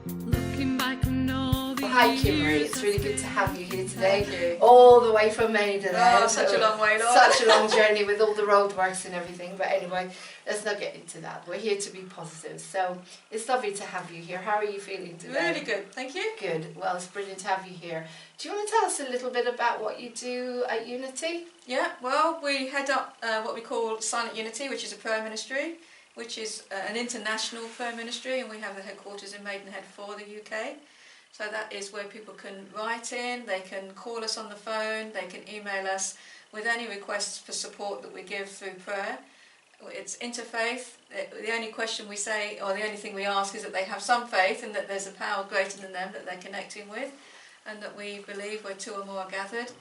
Hi Kimberly, it's really good to have you here today. Thank you. All the way from Maiden. Oh, such a long way, Laura. Such a long journey with all the roadworks and everything. But anyway, let's not get into that. We're here to be positive. So it's lovely to have you here. How are you feeling today? Really good, thank you. Good. Well, it's brilliant to have you here. Do you want to tell us a little bit about what you do at Unity? Yeah, well, we head up what we call Silent Unity, which is a prayer ministry, which is an international prayer ministry, and we have the headquarters in Maidenhead for the UK. So that is where people can write in, they can call us on the phone, they can email us with any requests for support that we give through prayer. It's interfaith. The only question we say, or the only thing we ask, is that they have some faith and that there's a power greater than them that they're connecting with, and that we believe where two or more are gathered,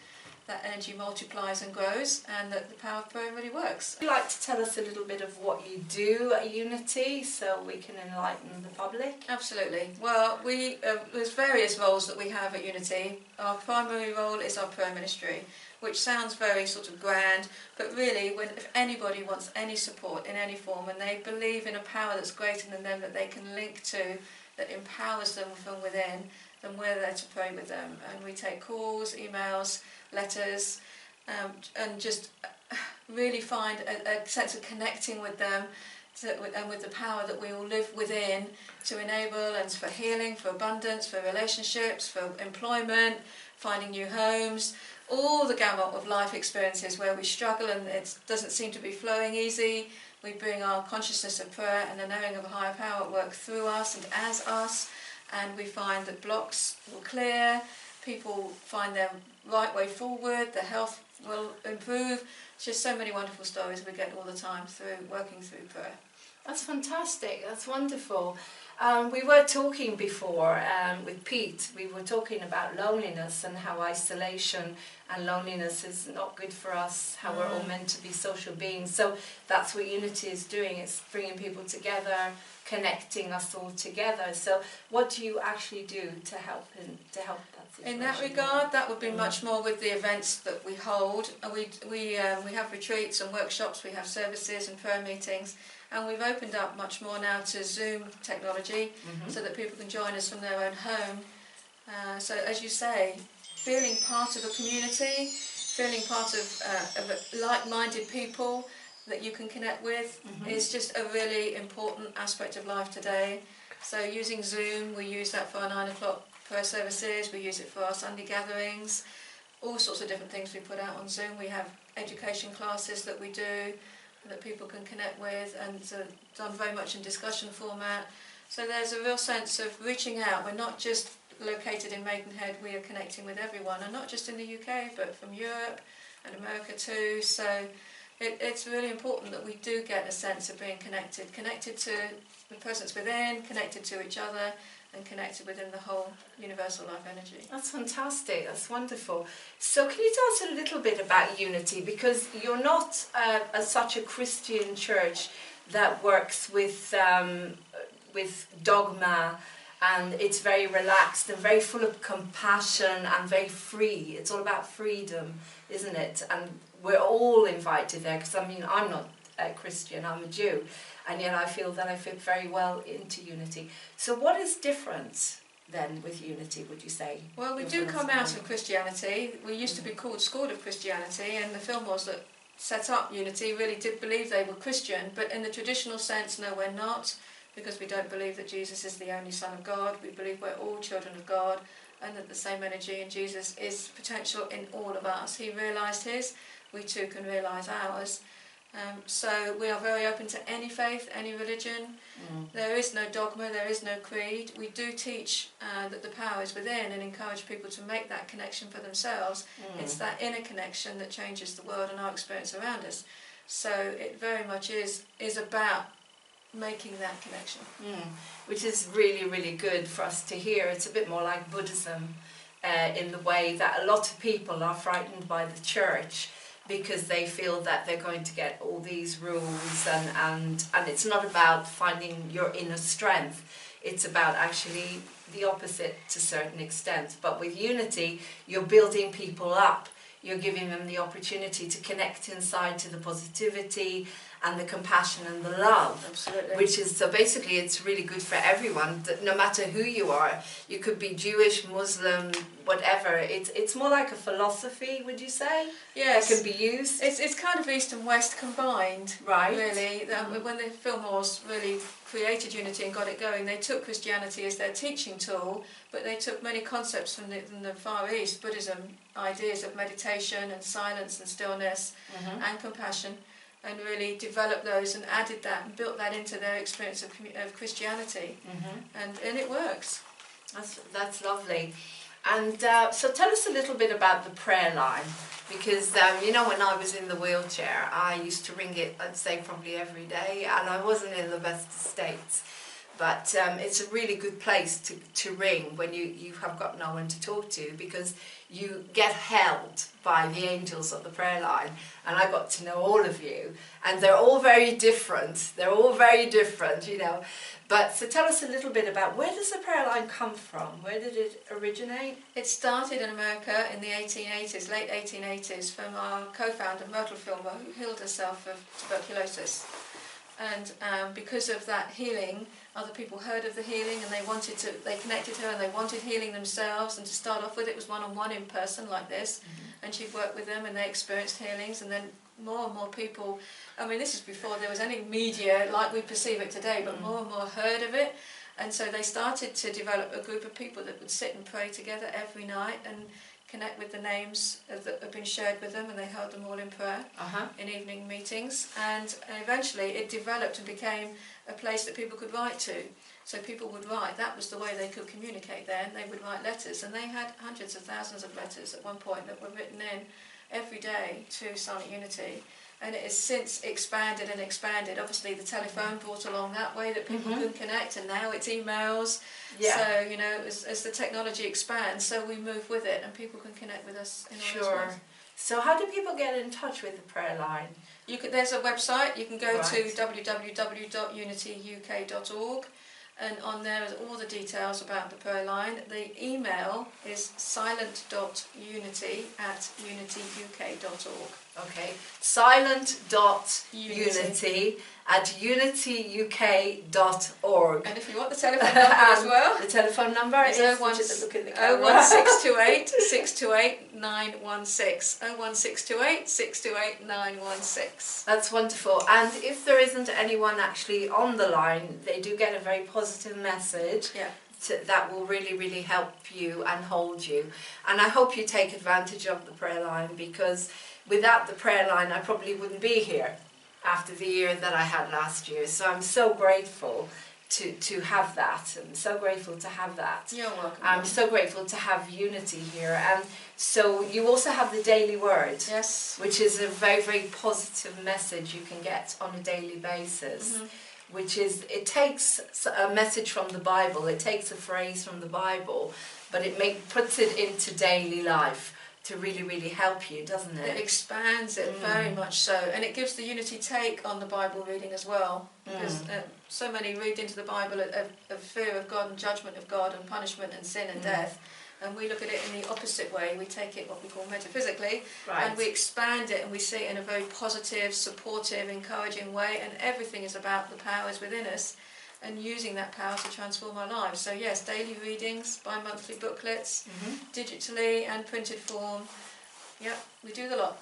that energy multiplies and grows, and that the power of prayer really works. Would you like to tell us a little bit of what you do at Unity so we can enlighten the public? Absolutely. Well, there's various roles that we have at Unity. Our primary role is our prayer ministry, which sounds very sort of grand, but really if anybody wants any support in any form and they believe in a power that's greater than them that they can link to, that empowers them from within, then we're there to pray with them. And we take calls, emails, letters, and just really find a sense of connecting with them and with the power that we all live within, to enable and for healing, for abundance, for relationships, for employment, finding new homes, all the gamut of life experiences where we struggle and it doesn't seem to be flowing easy. We bring our consciousness of prayer and the knowing of a higher power at work through us and as us, and we find that blocks will clear, people find their right way forward, their health will improve. It's just so many wonderful stories we get all the time through working through prayer. That's fantastic, that's wonderful. We were talking before with Pete, we were talking about loneliness and how isolation and loneliness is not good for us, how we're all meant to be social beings. So that's what Unity is doing, it's bringing people together, connecting us all together. So what do you actually do to help that situation? In that regard, that would be much more with the events that we hold. We have retreats and workshops, we have services and prayer meetings, and we've opened up much more now to Zoom technology, so that people can join us from their own home. So as you say, feeling part of a community, feeling part of like-minded people that you can connect with is just a really important aspect of life today. So using Zoom, we use that for our 9 o'clock prayer services, we use it for our Sunday gatherings, all sorts of different things we put out on Zoom. We have education classes that we do that people can connect with, and done very much in discussion format. So there's a real sense of reaching out. We're not just located in Maidenhead, we are connecting with everyone, and not just in the UK but from Europe and America too. So it's really important that we do get a sense of being connected to the presence within, connected to each other, and connected within the whole universal life energy. That's fantastic, that's wonderful. So can you tell us a little bit about Unity, because you're not such a Christian church that works with dogma, and it's very relaxed and very full of compassion and very free. It's all about freedom, isn't it? And we're all invited there, because I mean, I'm not a Christian, I'm a Jew, and yet I feel that I fit very well into Unity. So what is different then with Unity, would you say? Well, we do come out of Christianity. We used to be called School of Christianity, and the Fillmores that set up Unity really did believe they were Christian, but in the traditional sense, no, we're not, because we don't believe that Jesus is the only Son of God. We believe we're all children of God, and that the same energy in Jesus is potential in all of us. He realised his, we too can realise ours. So we are very open to any faith, any religion. There is no dogma, there is no creed. We do teach that the power is within, and encourage people to make that connection for themselves. It's that inner connection that changes the world and our experience around us. So it very much is about making that connection. Which is really, really good for us to hear. It's a bit more like Buddhism in the way that a lot of people are frightened by the church, because they feel that they're going to get all these rules, and it's not about finding your inner strength, it's about actually the opposite to a certain extent. But with Unity, you're building people up, you're giving them the opportunity to connect inside to the positivity and the compassion and the love. Absolutely. Which is, so basically it's really good for everyone, that no matter who you are, you could be Jewish, Muslim, whatever. It's more like a philosophy, would you say? Yes. That can be used. It's kind of East and West combined, Right. really. When the Fillmores really created Unity and got it going, they took Christianity as their teaching tool, but they took many concepts from the Far East, Buddhism, ideas of meditation and silence and stillness and compassion, and really developed those and added that and built that into their experience of Christianity. And it works. That's lovely. And so tell us a little bit about the prayer line, because you know, when I was in the wheelchair, I used to ring it, I'd say probably every day, and I wasn't in the best of states. But it's a really good place to ring when you have got no one to talk to, because you get held by the angels of the prayer line, and I got to know all of you, and they're all very different. They're all very different, you know. But so tell us a little bit about, where does the prayer line come from? Where did it originate? It started in America in the 1880s, late 1880s, from our co-founder Myrtle Fillmore, who healed herself of tuberculosis. And because of that healing, other people heard of the healing, and they connected her, and they wanted healing themselves. And to start off with, it was one-on-one in person like this, and she'd worked with them, and they experienced healings. And then more and more people, I mean, this is before there was any media like we perceive it today, but more and more heard of it. And so they started to develop a group of people that would sit and pray together every night and connect with the names that have been shared with them, and they held them all in prayer in evening meetings. And eventually it developed and became a place that people could write to. So people would write. That was the way they could communicate then. They would write letters, and they had hundreds of thousands of letters at one point that were written in every day to Silent Unity. And it has since expanded and expanded. Obviously the telephone brought along that way that people can connect, and now it's emails. So, you know, as the technology expands, so we move with it, and people can connect with us in all those ways. So how do people get in touch with the prayer line? There's a website. You can go to www.unityuk.org, and on there is all the details about the prayer line. The email is silent.unity@unityuk.org. Okay, silent.unity@unityuk.org. And if you want the telephone number as well, the telephone number is 01628 628 916. 01628 628 916. That's wonderful. And if there isn't anyone actually on the line, they do get a very positive message. That will really, really help you and hold you. And I hope you take advantage of the prayer line, because without the prayer line I probably wouldn't be here after the year that I had last year. So I'm so grateful to have that, and so grateful to have that. You're welcome. I'm so grateful to have Unity here. And so you also have the daily word, which is a very, very positive message you can get on a daily basis. Which is, it takes a message from the Bible, it takes a phrase from the Bible, but it puts it into daily life to really, really help you, doesn't it? It expands it very much so, and it gives the Unity take on the Bible reading as well, because so many read into the Bible of fear of God and judgment of God and punishment and sin and death. And we look at it in the opposite way. We take it what we call metaphysically, and we expand it, and we see it in a very positive, supportive, encouraging way, and everything is about the powers within us and using that power to transform our lives. So yes, daily readings, bi-monthly booklets, digitally and printed form. Yep, we do the lot.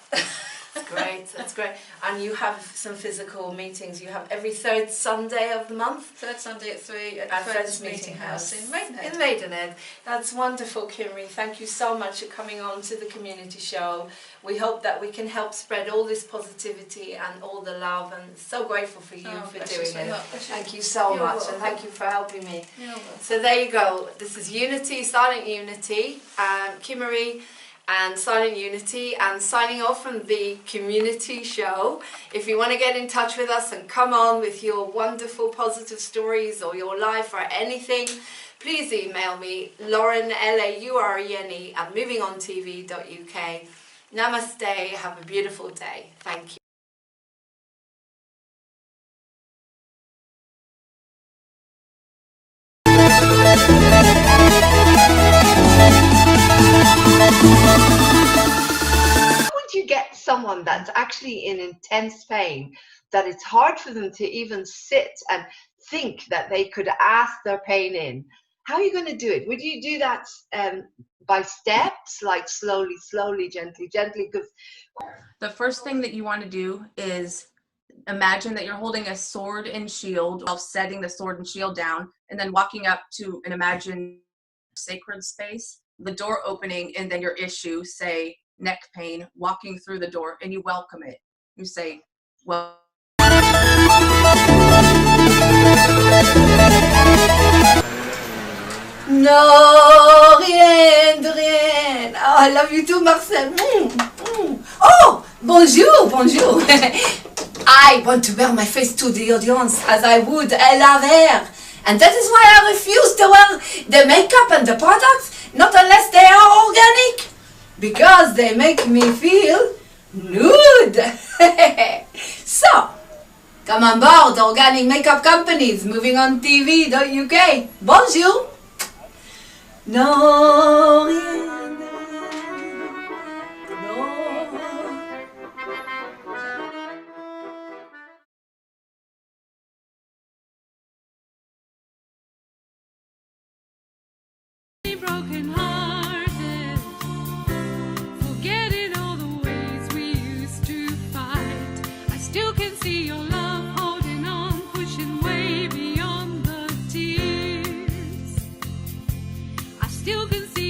That's great, that's great. And you have some physical meetings. You have every third Sunday of the month? Third Sunday at 3 at Friends Meeting House in Maidenhead. In Maidenhead. That's wonderful, Kimry. Thank you so much for coming on to the community show. We hope that we can help spread all this positivity and all the love, and so grateful for you for doing it. Thank you so much, and thank you for helping me. So there you go. This is Unity, Silent Unity, Kimry and Silent Unity, and signing off from the community show. If you want to get in touch with us and come on with your wonderful positive stories or your life or anything, please email me, Laurene, Laurene, at movingontv.uk. Namaste, have a beautiful day. Thank you. You get someone that's actually in intense pain that it's hard for them to even sit and think that they could ask their pain in. How are you going to do it? Would you do that by steps, like slowly, gently? Because the first thing that you want to do is imagine that you're holding a sword and shield while setting the sword and shield down, and then walking up to an imagined sacred space, the door opening, and then your issue, say neck pain, walking through the door, and you welcome it. You say, well, No, rien. Oh, I love you too, Marcel. Oh, bonjour. I want to wear my face to the audience as I would a laver. And that is why I refuse to wear the makeup and the products, not unless they are organic. Because they make me feel nude. So, come on board, organic makeup companies, moving on TV.uk. Bonjour. No, rien, no. Broken hearted, forgetting all the ways we used to fight. I still can see your love holding on, pushing way beyond the tears. I still can see